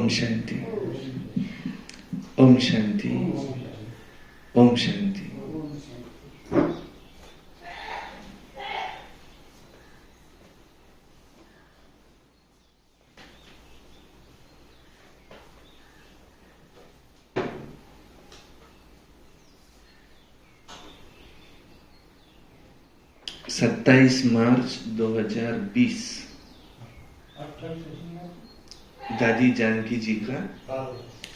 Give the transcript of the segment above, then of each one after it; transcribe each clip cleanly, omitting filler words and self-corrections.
ओम शांति, ओम शांति, ओम शांति। सत्ताईस मार्च 2020 दादी जानकी जी का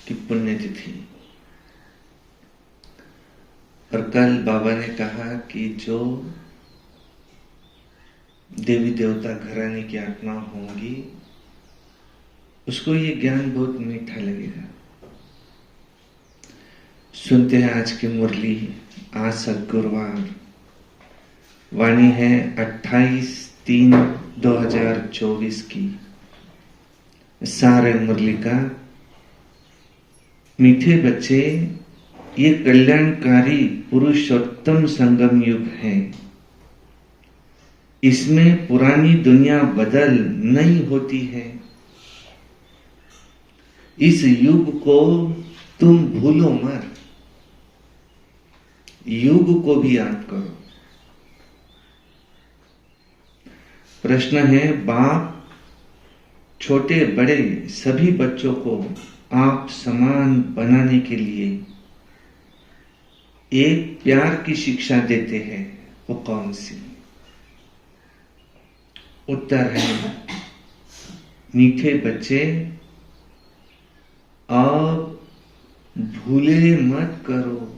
की पुण्यतिथि। और कल बाबा ने कहा कि जो देवी देवता घराने की आत्मा होंगी उसको ये ज्ञान बहुत मीठा लगेगा। सुनते हैं आज की मुरली। आज सद्गुरुवार, वाणी है 28/3/2024 की। सारे मुरली का मीठे बच्चे, ये कल्याणकारी पुरुषोत्तम संगम युग है। इसमें पुरानी दुनिया बदल नहीं होती है। इस युग को तुम भूलो मत, युग को भी याद करो। प्रश्न है, बाप छोटे बड़े सभी बच्चों को आप समान बनाने के लिए एक प्यार की शिक्षा देते हैं, वो कौन सी? उत्तर है, मीठे बच्चे आप भूले मत करो।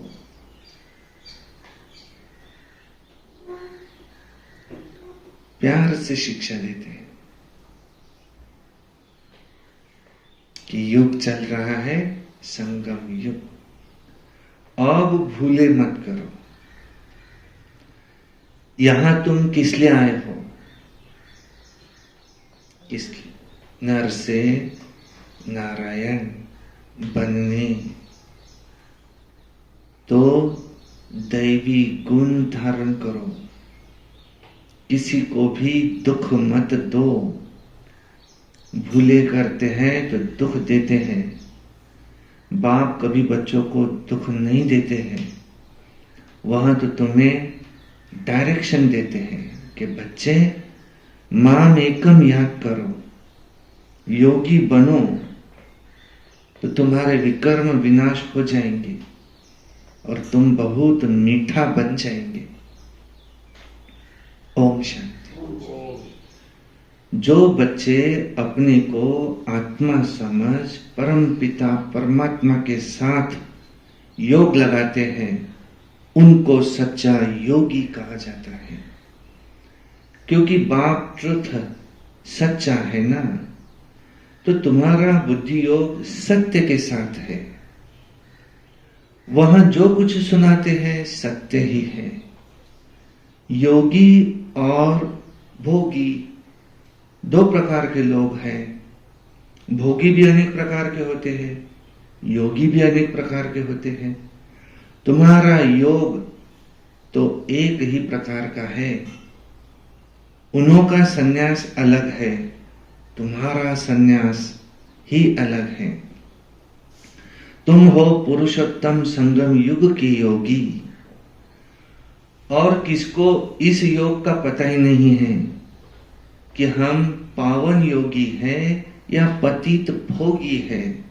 प्यार से शिक्षा देते हैं कि युग चल रहा है संगम युग, अब भूले मत करो। यहां तुम किस लिए आए हो? किसलिए? नर से नारायण बनने। तो दैवी गुण धारण करो, किसी को भी दुख मत दो। भूले करते हैं तो दुख देते हैं। बाप कभी बच्चों को दुख नहीं देते हैं, वहां तो तुम्हें डायरेक्शन देते हैं कि बच्चे माम एकम याद करो, योगी बनो तो तुम्हारे विकर्म विनाश हो जाएंगे और तुम बहुत मीठा बन जाएंगे। ओम शांति। जो बच्चे अपने को आत्मा समझ परम पिता परमात्मा के साथ योग लगाते हैं, उनको सच्चा योगी कहा जाता है। क्योंकि बाप ट्रुथ सच्चा है ना, तो तुम्हारा बुद्धि योग सत्य के साथ है। वहां जो कुछ सुनाते हैं सत्य ही है। योगी और भोगी दो प्रकार के लोग हैं। भोगी भी अनेक प्रकार के होते हैं, योगी भी अनेक प्रकार के होते हैं। तुम्हारा योग तो एक ही प्रकार का है। उन्हों का सन्यास अलग है, तुम्हारा सन्यास ही अलग है। तुम हो पुरुषोत्तम संगम युग के योगी, और किसको इस योग का पता ही नहीं है कि हम पावन योगी हैं या पतित भोगी हैं।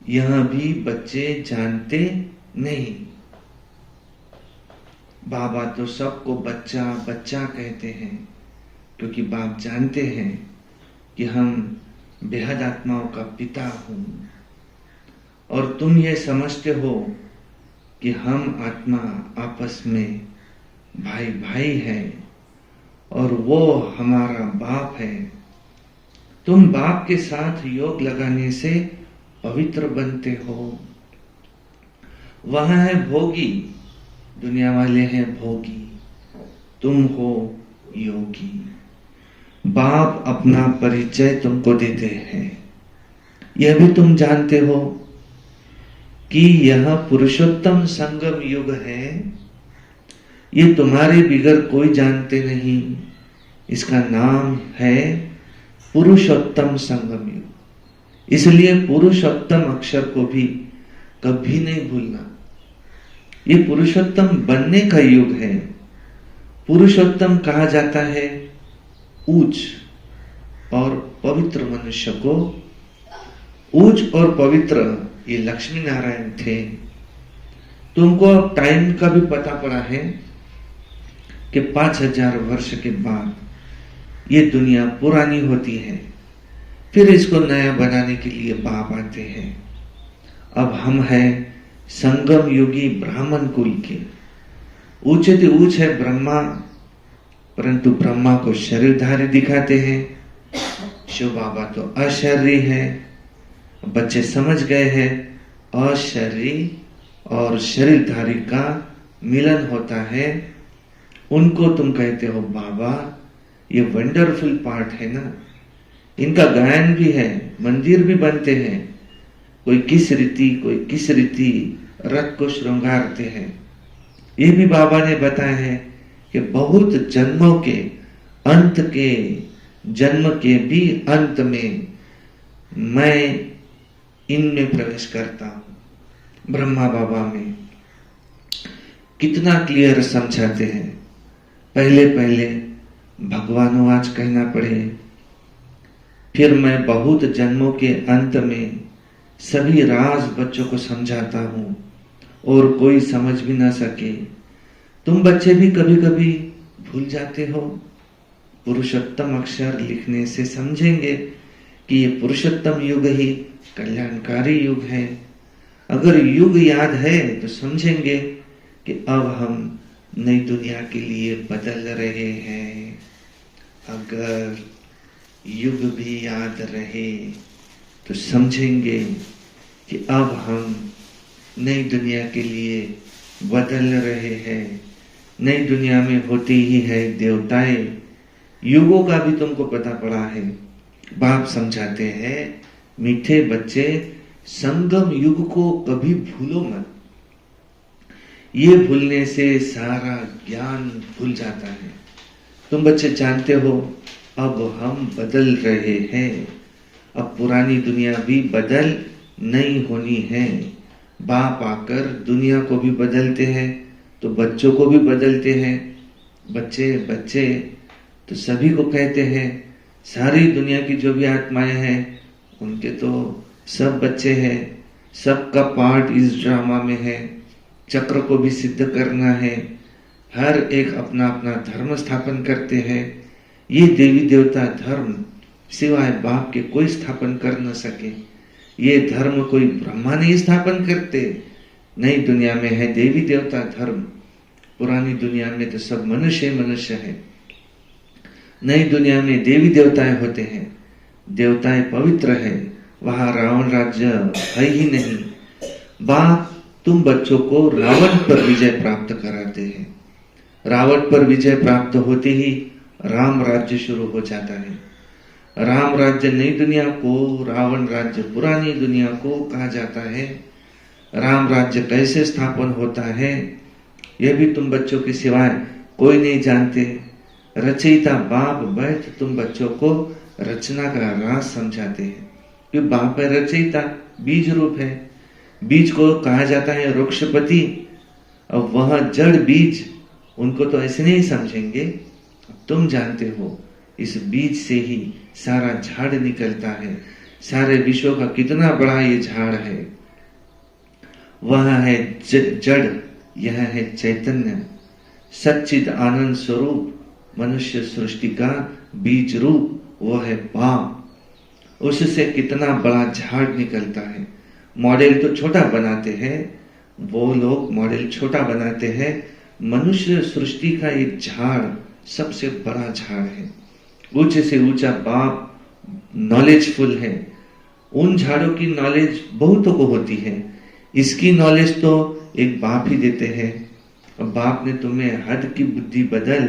यहां भी बच्चे जानते नहीं। बाबा तो सबको बच्चा बच्चा कहते हैं, क्योंकि बाप जानते हैं कि हम बेहद आत्माओं का पिता हूं। और तुम ये समझते हो कि हम आत्मा आपस में भाई भाई हैं और वो हमारा बाप है। तुम बाप के साथ योग लगाने से पवित्र बनते हो। वहां है भोगी, दुनिया वाले हैं भोगी, तुम हो योगी। बाप अपना परिचय तुमको देते हैं। यह भी तुम जानते हो कि यह पुरुषोत्तम संगम युग है। ये तुम्हारे बिगर कोई जानते नहीं। इसका नाम है पुरुषोत्तम संगम युग। इसलिए पुरुषोत्तम अक्षर को भी कभी नहीं भूलना। ये पुरुषोत्तम बनने का युग है। पुरुषोत्तम कहा जाता है ऊंच और पवित्र मनुष्य को। ऊंच और पवित्र ये लक्ष्मी नारायण थे। तुमको अब टाइम का भी पता पड़ा है कि 5000 वर्ष के बाद ये दुनिया पुरानी होती है, फिर इसको नया बनाने के लिए बाप आते हैं। अब हम हैं संगम युगी ब्राह्मण कुल के। ऊंचे से ऊंच है ब्रह्मा, परंतु ब्रह्मा को शरीरधारी दिखाते हैं। शिव बाबा तो अशरीरी है। बच्चे समझ गए हैं अशरीरी और शरीरधारी का मिलन होता है। उनको तुम कहते हो बाबा। ये वंडरफुल पार्ट है ना। इनका गायन भी है, मंदिर भी बनते हैं। कोई किस रीति रथ को श्रृंगारते हैं। ये भी बाबा ने बताया है कि बहुत जन्मों के अंत के जन्म के भी अंत में मैं इनमें प्रवेश करता हूं। ब्रह्मा बाबा में कितना क्लियर समझाते हैं। पहले पहले भगवानवाच कहना पड़े, फिर मैं बहुत जन्मों के अंत में सभी राज बच्चों को समझाता हूं और कोई समझ भी ना सके। तुम बच्चे भी कभी कभी भूल जाते हो। पुरुषोत्तम अक्षर लिखने से समझेंगे कि ये पुरुषोत्तम युग ही कल्याणकारी युग है। अगर युग याद है तो समझेंगे कि अब हम नई दुनिया के लिए बदल रहे हैं। अगर युग भी याद रहे तो समझेंगे कि अब हम नई दुनिया के लिए बदल रहे हैं। नई दुनिया में होती ही है देवताएं। युगों का भी तुमको पता पड़ा है। बाप समझाते हैं मीठे बच्चे, संगम युग को कभी भूलो मत। ये भूलने से सारा ज्ञान भूल जाता है। तुम बच्चे जानते हो अब हम बदल रहे हैं। अब पुरानी दुनिया भी बदल नई होनी है। बाप आकर दुनिया को भी बदलते हैं तो बच्चों को भी बदलते हैं। बच्चे बच्चे तो सभी को कहते हैं। सारी दुनिया की जो भी आत्माएं हैं उनके तो सब बच्चे हैं। सबका पार्ट इस ड्रामा में है। चक्र को भी सिद्ध करना है। हर एक अपना अपना धर्म स्थापन करते हैं। ये देवी देवता धर्म सिवाय बाप के कोई स्थापन कर न सके। ये धर्म कोई ब्रह्मा नहीं स्थापन करते। नई दुनिया में है देवी देवता धर्म। पुरानी दुनिया में तो सब मनुष्य मनुष्य है। नई दुनिया में देवी देवताएं होते हैं। देवताएं पवित्र है। वहां रावण राज्य है ही नहीं। बाप तुम बच्चों को रावण पर विजय प्राप्त कराते हैं। रावण पर विजय प्राप्त होते ही राम राज्य शुरू हो जाता है। राम राज्य नई दुनिया को, रावण राज्य पुरानी दुनिया को कहा जाता है। राम राज्य कैसे स्थापन होता है यह भी तुम बच्चों के सिवाय कोई नहीं जानते। रचयिता बाप बैठ तुम बच्चों को रचना का राज समझाते हैं। क्योंकि बाप है रचयिता, बीज रूप है। बीज को कहा जाता है वृक्षपति। अब वह जड़ बीज उनको तो ऐसे नहीं समझेंगे। तुम जानते हो इस बीज से ही सारा झाड़ निकलता है। सारे विश्व का कितना बड़ा ये झाड़ है। वह है जड़, यह है चैतन्य, सच्चिद आनंद स्वरूप, मनुष्य सृष्टि का बीज रूप वो है बाप। उससे कितना बड़ा झाड़ निकलता है। मॉडल तो छोटा बनाते हैं, वो लोग मॉडल छोटा बनाते हैं। मनुष्य सृष्टि का ये झाड़ सबसे बड़ा झाड़ है। ऊंचे से ऊंचा बाप नॉलेजफुल है। उन झाड़ों की नॉलेज बहुतों को होती है। इसकी नॉलेज तो एक बाप ही देते हैं। अब बाप ने तुम्हें हद की बुद्धि बदल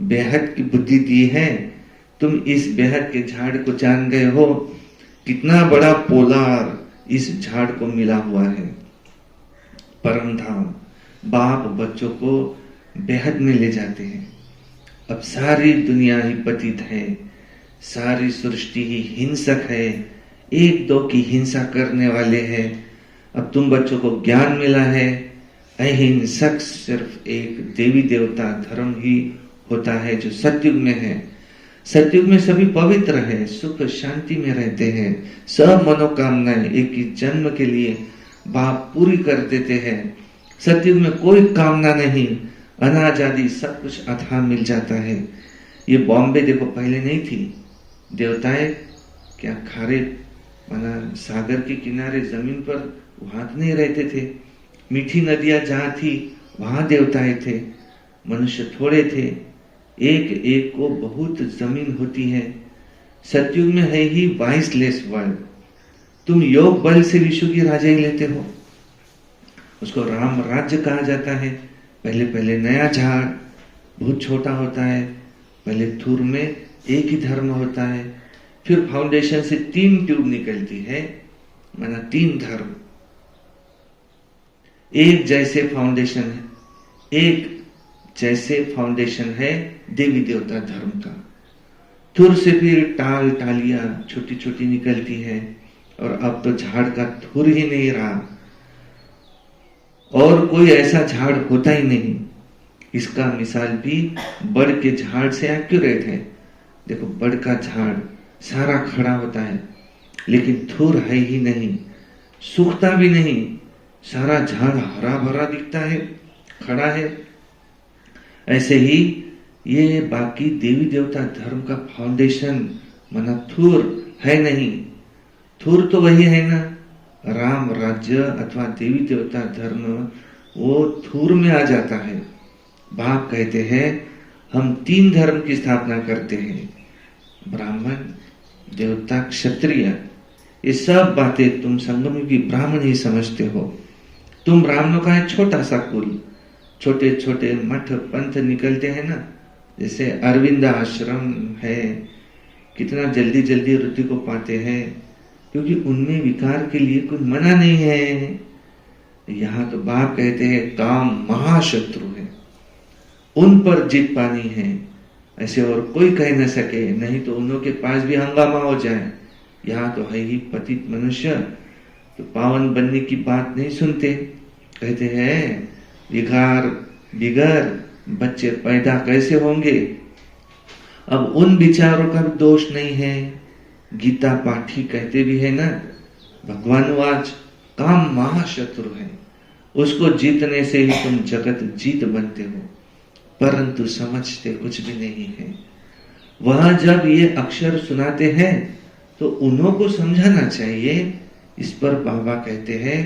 बेहद की बुद्धि दी है। तुम इस बेहद के झाड़ को जान गए हो। कितना बड़ा पोलार इस झाड़ को मिला हुआ है। परम धाम बाप बच्चों को बेहद में ले जाते हैं। अब सारी दुनिया ही पतित है। सारी सृष्टि ही हिंसक है, एक दो की हिंसा करने वाले हैं। अब तुम बच्चों को ज्ञान मिला है, अहिंसक सिर्फ एक देवी देवता धर्म ही होता है जो सतयुग में है। सतयुग में सभी पवित्र है, सुख शांति में रहते हैं, सब मनोकामनाएं एक ही जन्म के लिए बाप पूरी कर देते हैं। सतयुग में कोई कामना नहीं, अनाज आदि सब कुछ अथाह मिल जाता है। ये बॉम्बे देखो पहले नहीं थी, देवताएं क्या खारे माना सागर के किनारे जमीन पर वहां नहीं रहते थे, मीठी नदियां जहां थी वहां देवताएं थे, मनुष्य थोड़े थे, एक एक को बहुत जमीन होती है। सतयुग में है ही वाइसलेस वर्ल्ड। तुम योग बल से विश्व की राजाई लेते हो, उसको राम राज्य कहा जाता है। पहले पहले नया झाड़ बहुत छोटा होता है, पहले थूर में एक ही धर्म होता है, फिर फाउंडेशन से 3 ट्यूब निकलती है, माना 3 धर्म एक जैसे फाउंडेशन है, एक जैसे फाउंडेशन है देवी देवता धर्म का। थुर से फिर टाल टालियां छोटी छोटी निकलती है, और अब तो झाड़ का थुर ही नहीं रहा, और कोई ऐसा झाड़ होता ही नहीं। इसका मिसाल भी बड़ के झाड़ से एक्यूरेट है। देखो बड़ का झाड़ सारा खड़ा होता है, लेकिन थुर है ही नहीं, सूखता भी नहीं, सारा झाड़ हरा भरा दिखता है, खड़ा है। ऐसे ही ये बाकी देवी देवता धर्म का फाउंडेशन माना थुर है नहीं। थुर तो वही है ना, राम राज्य अथवा देवी देवता धर्म, वो थुर में आ जाता है। बाप कहते हैं हम 3 धर्म की स्थापना करते हैं, ब्राह्मण देवता क्षत्रिय। ये सब बातें तुम संगम की ब्राह्मण ही समझते हो। तुम ब्राह्मणों का है छोटा सा कुल, छोटे छोटे मठ पंथ निकलते हैं ना, जैसे अरविंद आश्रम है, कितना जल्दी जल्दी रुचि को पाते हैं, क्योंकि उनमें विकार के लिए कोई मना नहीं है। यहाँ तो बाप कहते हैं काम महाशत्रु है, उन पर जीत पानी है, ऐसे और कोई कह न सके, नहीं तो उन्हों के पास भी हंगामा हो जाए। यहाँ तो है ही पतित मनुष्य, तो पावन बनने की बात नहीं सुनते, कहते हैं विकार बिगर बच्चे पैदा कैसे होंगे। अब उन विचारों का भी दोष नहीं है, गीता पाठी कहते भी है ना, भगवान वाच काम महाशत्रु है, उसको जीतने से ही तुम जगत जीत बनते हो, परंतु समझते कुछ भी नहीं है। वहां जब ये अक्षर सुनाते हैं तो उन्हों को समझाना चाहिए। इस पर बाबा कहते हैं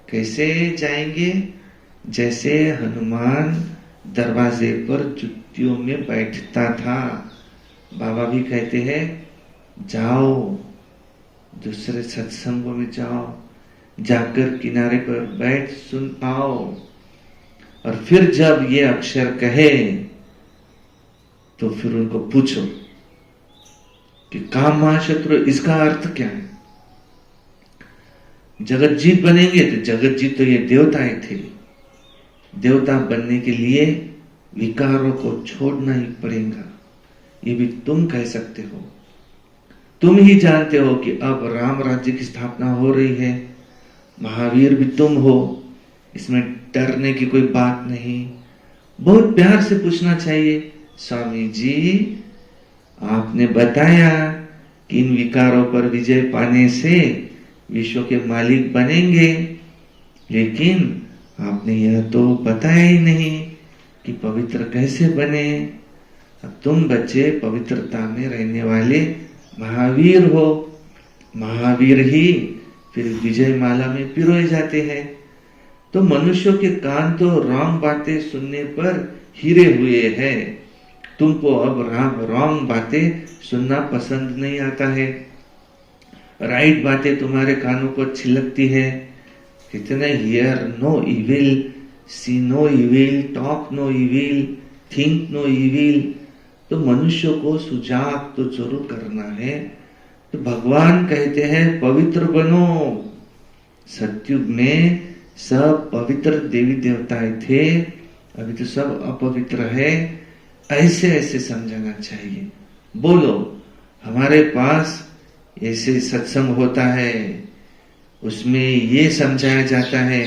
कैसे जाएंगे, जैसे हनुमान दरवाजे पर जुत्तियों में बैठता था। बाबा भी कहते हैं जाओ दूसरे सत्संगों में जाओ, जाकर किनारे पर बैठ सुन पाओ, और फिर जब ये अक्षर कहे तो फिर उनको पूछो कि काम महाशत्रु इसका अर्थ क्या है। जगत जीत बनेंगे तो जगत जीत तो ये देवताएं थे, देवता बनने के लिए विकारों को छोड़ना ही पड़ेगा, ये भी तुम कह सकते हो। तुम ही जानते हो कि अब राम राज्य की स्थापना हो रही है, महावीर भी तुम हो, इसमें डरने की कोई बात नहीं। बहुत प्यार से पूछना चाहिए, स्वामी जी आपने बताया कि इन विकारों पर विजय पाने से विश्व के मालिक बनेंगे, लेकिन आपने यह तो बताया ही नहीं कि पवित्र कैसे बने। अब तुम बच्चे पवित्रता में रहने वाले महावीर हो, महावीर ही फिर विजय माला में पिरोए जाते हैं। तो मनुष्यों के कान तो रॉन्ग बातें सुनने पर हीरे हुए हैं, तुमको अब रॉन्ग बातें सुनना पसंद नहीं आता है, राइट बातें तुम्हारे कानों को छिलकती है। कितने hear no evil, see no evil, talk no evil, think no evil. तो मनुष्यों को सुजाग तो जरूर करना है। तो भगवान कहते हैं पवित्र बनो। सतयुग में सब पवित्र देवी देवताएं थे, अभी तो सब अपवित्र है, ऐसे ऐसे समझाना चाहिए। बोलो हमारे पास ऐसे सत्संग होता है, उसमें ये समझाया जाता है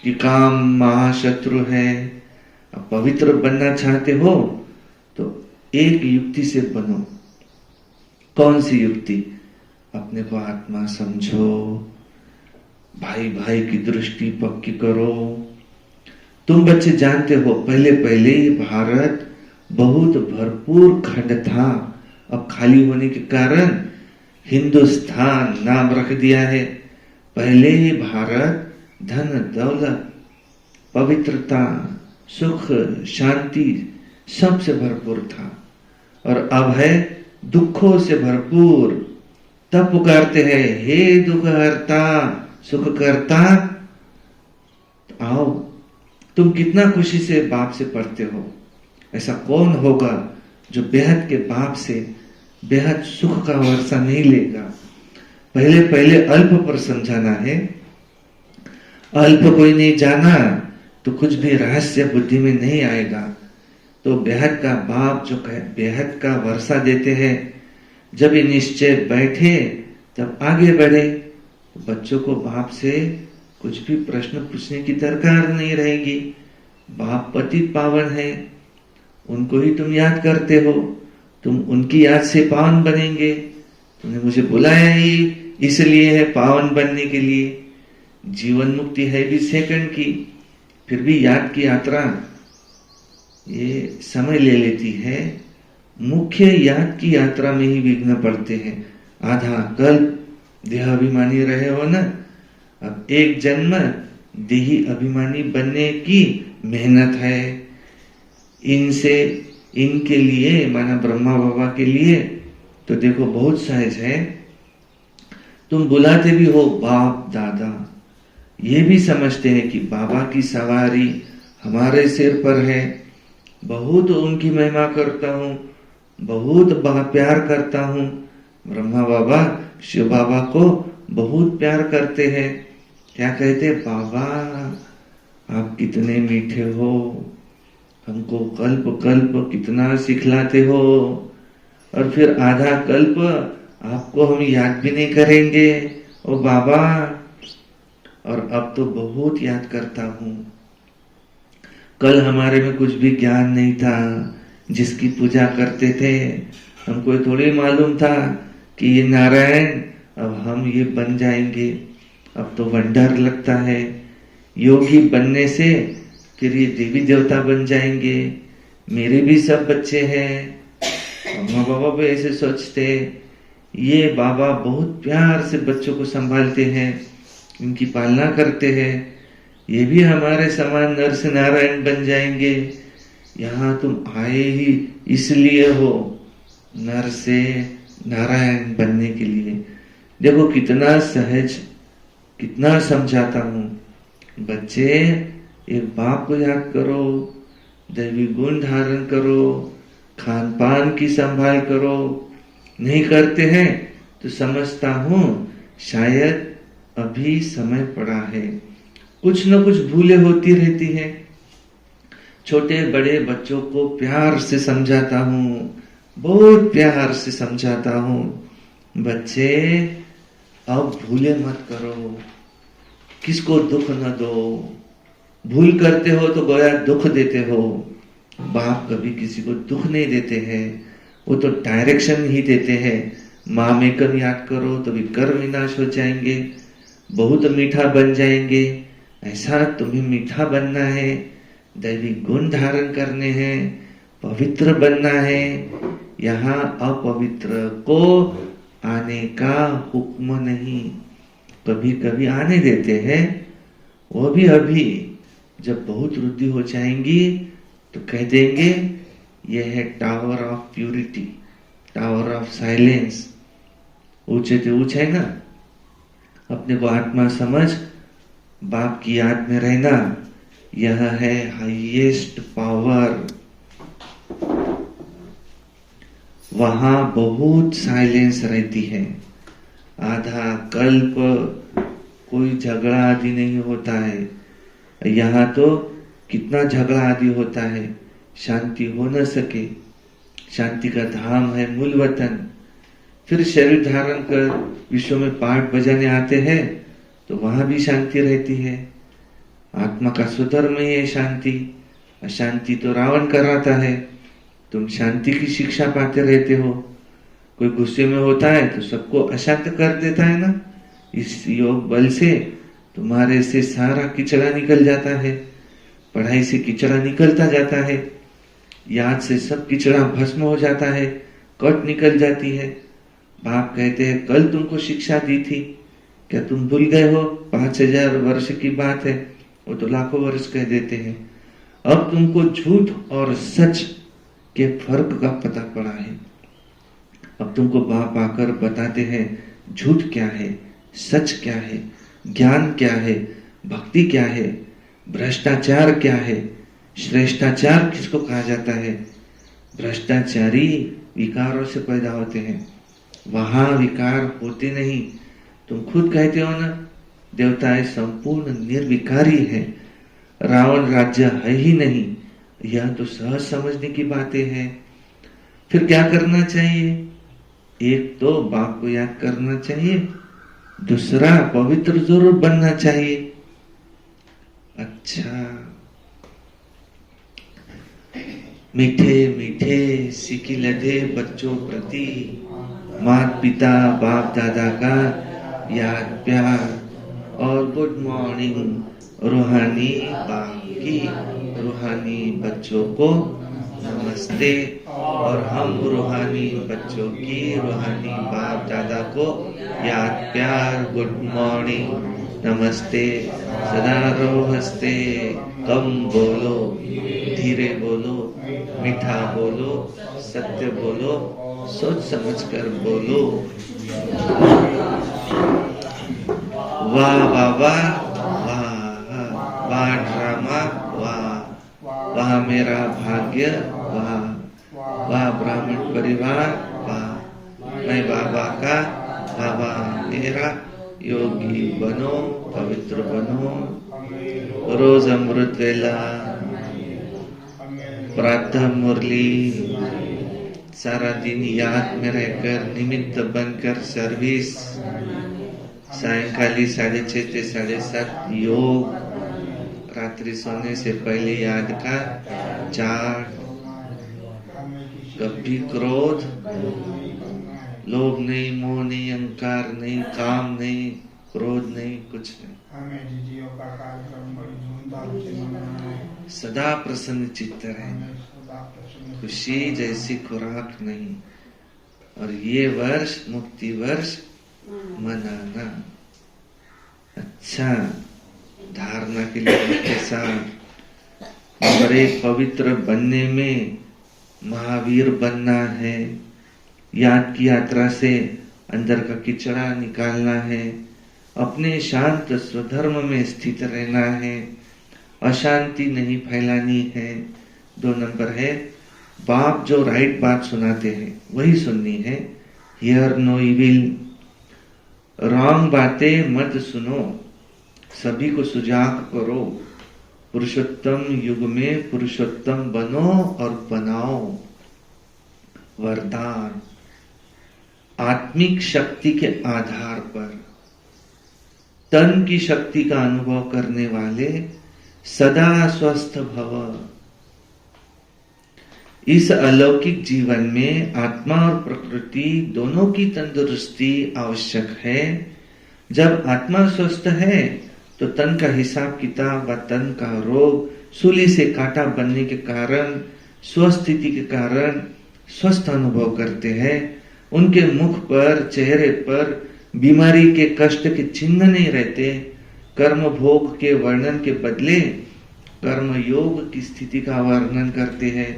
कि काम महाशत्रु है। अब पवित्र बनना चाहते हो तो एक युक्ति से बनो। कौन सी युक्ति? अपने को आत्मा समझो, भाई भाई की दृष्टि पक्की करो। तुम बच्चे जानते हो, पहले पहले भारत बहुत भरपूर खंड था। अब खाली होने के कारण हिंदुस्तान नाम रख दिया है। पहले ही भारत धन दौलत, पवित्रता, सुख, शांति सबसे भरपूर था, और अब है दुखों से भरपूर। तब पुकारते हैं, हे दुख हरता सुख करता। आओ, तुम कितना खुशी से बाप से पढ़ते हो। ऐसा कौन होगा जो बेहद के बाप से बेहद सुख का वर्षा नहीं लेगा। पहले पहले अल्प पर समझाना है। अल्प कोई नहीं जाना तो कुछ भी रहस्य बुद्धि में नहीं आएगा। तो बेहद का बाप जो बेहद का वर्षा देते हैं, जब ये निश्चय बैठे तब आगे बढ़े। बच्चों को बाप से कुछ भी प्रश्न पूछने की दरकार नहीं रहेगी। बाप पतित पावन है, उनको ही तुम याद करते हो, तुम उनकी याद से पावन बनेंगे। तुमने मुझे बुलाया ही इसलिए है, पावन बनने के लिए। जीवन मुक्ति है भी सेकंड की, फिर भी याद की यात्रा ये समय ले लेती है। मुख्य याद की यात्रा में ही विघ्न पड़ते हैं। आधा कल्प देह अभिमानी रहे हो ना, अब एक जन्म देही अभिमानी बनने की मेहनत है। इनके लिए माना ब्रह्मा बाबा के लिए तो देखो बहुत सहज है। तुम बुलाते भी हो बाप दादा, ये भी समझते हैं कि बाबा की सवारी हमारे सिर पर है। बहुत उनकी महिमा करता हूँ, बहुत प्यार करता हूँ। ब्रह्मा बाबा शिव बाबा को बहुत प्यार करते हैं। क्या कहते? बाबा आप कितने मीठे हो, हमको कल्प कल्प कितना सिखलाते हो, और फिर आधा कल्प आपको हम याद भी नहीं करेंगे ओ बाबा। और अब तो बहुत याद करता हूँ। कल हमारे में कुछ भी ज्ञान नहीं था, जिसकी पूजा करते थे हमको थोड़ी मालूम था कि ये नारायण, अब हम ये बन जाएंगे। अब तो वंडर लगता है, योगी बनने से फिर ये देवी देवता बन जाएंगे। मेरे भी सब बच्चे हैं, माँ बाबा भी ऐसे सोचते। ये बाबा बहुत प्यार से बच्चों को संभालते हैं, इनकी पालना करते हैं। ये भी हमारे समान नर से नारायण बन जाएंगे। यहाँ तुम आए ही इसलिए हो, नर से नारायण बनने के लिए। देखो कितना सहज, कितना समझाता हूँ। बच्चे एक बाप को याद करो, दैवी गुण धारण करो, खान पान की संभाल करो। नहीं करते हैं तो समझता हूँ शायद अभी समय पड़ा है। कुछ न कुछ भूले होती रहती है। छोटे बड़े बच्चों को प्यार से समझाता हूँ, बहुत प्यार से समझाता हूँ। बच्चे अब भूले मत करो, किसको दुख न दो। भूल करते हो तो गोया दुख देते हो। बाप कभी किसी को दुख नहीं देते हैं, वो तो डायरेक्शन ही देते हैं। माँ में कम याद करो तो भी कर विनाश हो जाएंगे, बहुत मीठा बन जाएंगे। ऐसा तुम्हें मीठा बनना है, दैवी गुण धारण करने हैं, पवित्र बनना है। यहाँ अपवित्र को आने का हुक्म नहीं। कभी कभी आने देते हैं, वो भी अभी जब बहुत रुद्धि हो जाएंगी तो कह देंगे ये है tower of purity, tower of silence. ऊंचे तो ऊंचे है ना। अपने को आत्मा समझ, बाप की याद में रहना, यह है हाईएस्ट पावर। वहां बहुत साइलेंस रहती है। आधा कल्प कोई झगड़ा आदि नहीं होता है। यहाँ तो कितना झगड़ा आदि होता है, शांति हो न सके। शांति का धाम है मूल वतन, फिर शरीर धारण कर विश्व में पाठ बजाने आते हैं तो वहां भी शांति रहती है। आत्मा का स्वधर्म ही है शांति। अशांति तो रावण कराता है। तुम शांति की शिक्षा पाते रहते हो। कोई गुस्से में होता है तो सबको अशांत कर देता है ना। इस योग बल से तुम्हारे से सारा किचड़ा निकल जाता है। पढ़ाई से किचड़ा निकलता जाता है। याद से सब किचड़ा भस्म हो जाता है। कट निकल जाती है। बाप कहते हैं कल तुमको शिक्षा दी थी, क्या तुम भूल गए हो? 5000 वर्ष की बात है, वो तो लाखों वर्ष कह देते हैं। अब तुमको झूठ और सच के फर्क का पता पड़ा है। अब तुमको बाप आकर बताते हैं झूठ क्या है, सच क्या है, ज्ञान क्या है, भक्ति क्या है, भ्रष्टाचार क्या है, श्रेष्ठाचार किसको कहा जाता है। भ्रष्टाचारी विकारों से पैदा होते हैं, वहां विकार होते नहीं। तुम खुद कहते हो ना, देवताएं संपूर्ण निर्विकारी है, रावण राज्य है ही नहीं। यह तो सहज समझने की बातें हैं। फिर क्या करना चाहिए? एक तो बाप को याद करना चाहिए, दूसरा पवित्र जरूर बनना चाहिए। अच्छा, मीठे मीठे सिकी लदे बच्चों प्रति माता पिता बाप दादा का याद प्यार और गुड मॉर्निंग रूहानी बाप की रूहानी बच्चों को नमस्ते। और हम रूहानी बच्चों की रूहानी बाप दादा को याद प्यार गुड मॉर्निंग नमस्ते। सदा रहो हंसते, कम बोलो, धीरे बोलो, मीठा बोलो, सत्य बोलो, सोच समझ कर बोलो। वाह बाबा वाह, वाह ड्रामा वाह, वाह मेरा भाग्य वाह, वाह ब्राह्मण परिवार वाह, मैं बाबा का, बाबा मेरा। योगी बनो, पवित्र बनो, रोज अमृत वेला, प्रातः मुरली, सारा दिन याद में रहकर निमित्त बनकर सर्विस, सायंकाली 6:30 से 7:30 योग, रात्रि सोने से पहले याद का चार्ट। कभी क्रोध, लोभ नहीं, मोह नहीं, अहंकार नहीं, काम नहीं, क्रोध नहीं, कुछ नहीं। सदा प्रसन्न चित्त रहे, खुशी जैसी खुराक नहीं। और ये वर्ष मुक्ति वर्ष मनाना। अच्छा, धारणा के लिए के साथ नंबर 1 पवित्र बनने में महावीर बनना है। याद की यात्रा से अंदर का किचड़ा निकालना है। अपने शांत स्वधर्म में स्थित रहना है। अशांति नहीं फैलानी है। 2 नंबर है बाप जो राइट बात सुनाते हैं वही सुननी है। हियर नो इविल, रॉन्ग बातें मत सुनो, सभी को सुजाग करो। पुरुषोत्तम युग में पुरुषोत्तम बनो और बनाओ। वरदान, आत्मिक शक्ति के आधार पर तन की शक्ति का अनुभव करने वाले सदा स्वस्थ भव। इस अलौकिक जीवन में आत्मा और प्रकृति दोनों की तंदुरुस्ती आवश्यक है। जब आत्मा स्वस्थ है तो तन का हिसाब किताब व तन का रोग सूली से कांटा बनने के कारण, स्वस्थिति के कारण स्वस्थ अनुभव करते हैं। उनके मुख पर, चेहरे पर बीमारी के कष्ट के चिन्ह नहीं रहते। कर्म भोग के वर्णन के बदले कर्म योग की स्थिति का वर्णन करते हैं।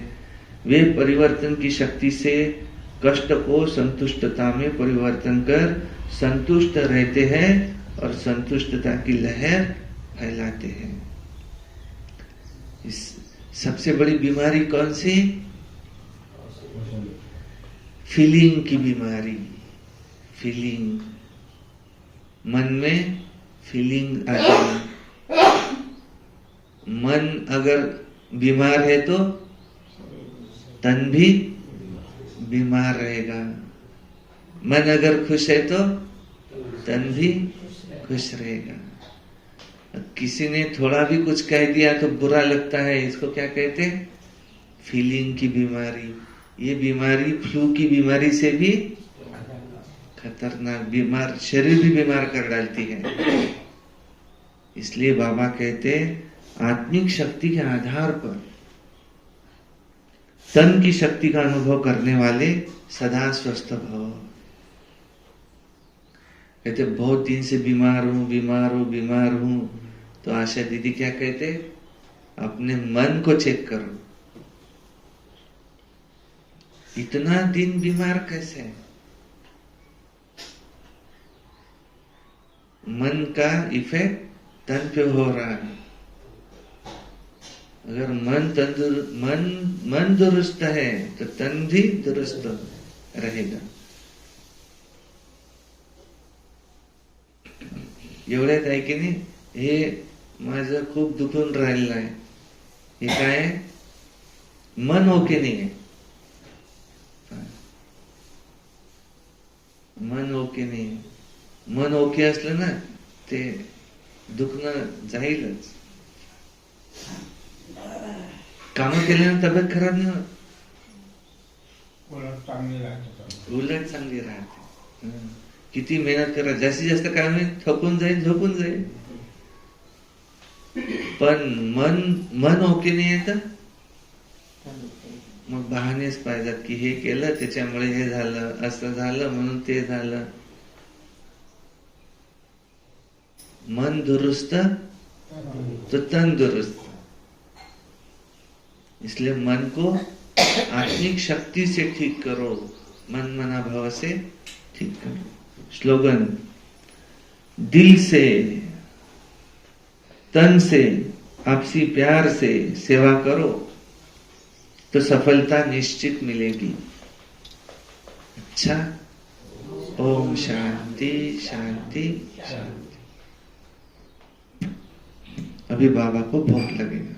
वे परिवर्तन की शक्ति से कष्ट को संतुष्टता में परिवर्तन कर संतुष्ट रहते हैं और संतुष्टता की लहर फैलाते हैं। इस सबसे बड़ी बीमारी कौन सी? फीलिंग की बीमारी। फीलिंग, मन में फीलिंग आ जाए। मन अगर बीमार है तो तन भी बीमार रहेगा। मन अगर खुश है तो तन भी खुश रहेगा। किसी ने थोड़ा भी कुछ कह दिया तो बुरा लगता है, इसको क्या कहते हैं? फीलिंग की बीमारी। ये बीमारी फ्लू की बीमारी से भी खतरनाक, बीमार शरीर भी बीमार कर डालती है। इसलिए बाबा कहते आत्मिक शक्ति के आधार पर तन की शक्ति का अनुभव करने वाले सदा स्वस्थ भव। कहते बहुत दिन से बीमार हूं, तो आशा दीदी क्या कहते? अपने मन को चेक करो, इतना दिन बीमार कैसे है? मन का इफेक्ट तन पे हो रहा है। अगर मन दुरुस्त है तो तन भी दुरुस्त रहेगा। एवढ्यात आहे की नाही, हे माझं खूप दुखून राहिलेलं आहे, हे काय आहे? मन ओके नाही आहे, मन ओके नाही आहे. मन ओके असलं ना ते दुखणं जाईलच. काम केल्यानं तब्येत खराब नाही होत, उलट चांगली राहते. किती मेहनत करा, जास्तीत जास्त काम आहे, थकून जाईल, झोपून जाईल. पण मन ओके नाही आहे तर मग बहानेच पाहिजेत की हे केलं त्याच्यामुळे हे झालं, असं झालं म्हणून ते झालं. मन दुरुस्त तो तन दुरुस्त. इसलिए मन को आत्मिक शक्ति से ठीक करो, मन मना भाव से ठीक करो. स्लोगन, दिल से तन से आपसी प्यार से सेवा करो तो सफलता निश्चित मिलेगी. अच्छा, ओम शांति शांति शांति. अभी बाबा को भोग लगेगा.